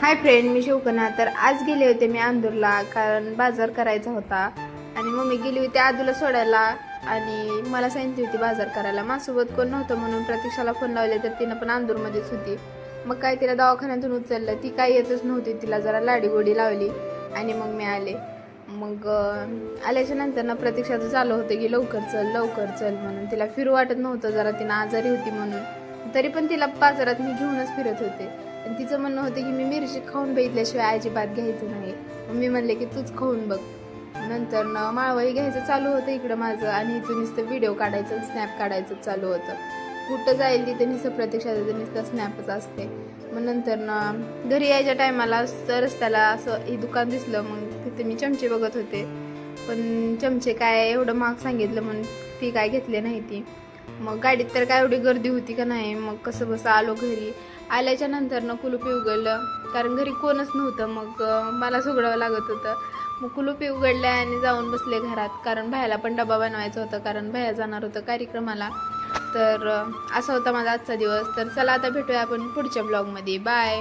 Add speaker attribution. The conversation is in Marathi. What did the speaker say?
Speaker 1: हाय फ्रेंड, मी शिवकन्या. तर आज गेले होते मी अंदूरला, कारण बाजार करायचा होता. आणि मम्मी गेली होती आदूला सोडायला आणि मला सांगितली होती बाजार करायला. माझ्यासोबत कोण नव्हतं म्हणून प्रतीक्षाला फोन लावले, तर तिनं पण अंदूरमध्येच होती. मग काय तिला दवाखान्यातून उचललं, ती काय येतच नव्हती. तिला जरा लाडीगोडी लावली आणि मग मी आले. मग आल्याच्या नंतर ना प्रतीक्षाचं चालू होतं की लवकर चल म्हणून. तिला फिरू वाटत नव्हतं, जरा तिनं आजारी होती म्हणून. तरी पण तिला बाजारात मी घेऊनच फिरत होते. आणि तिचं म्हणणं होतं की मी मिरची खाऊन बघितल्याशिवाय अजिबात घ्यायचं नाही. मग मी म्हणले की तूच खाऊन बघ. नंतर ना माळवई घ्यायचं चालू होतं इकडं माझं, आणि हिचं नुसतं व्हिडिओ काढायचं, स्नॅप काढायचं चालू होतं. कुठं जाईल तिथे नुसतं प्रतीक्षाचं नुसतं स्नॅपच असते. मग नंतर ना घरी यायच्या टायमाला रस्त्याला असं हे दुकान दिसलं. मग तिथे मी चमचे बघत होते, पण चमचे काय एवढं महाग सांगितलं म्हणून ती काय घेतले नाही ती. मग गाडीत तर काय एवढी गर्दी होती का नाही. मग कसं बसं आलो घरी. आल्याच्या नंतर ना कुलूप उघडलं, कारण घरी कोणच नव्हतं. मग मला सुगडावं लागत होतं. मग कुलूप उघडलं आणि जाऊन बसले घरात, कारण भैयाला पण डबा बनवायचा होता, कारण भैया जाणार होतं कार्यक्रमाला. तर असा होता माझा आजचा दिवस. तर चला आता भेटूया आपण पुढच्या ब्लॉगमध्ये. बाय.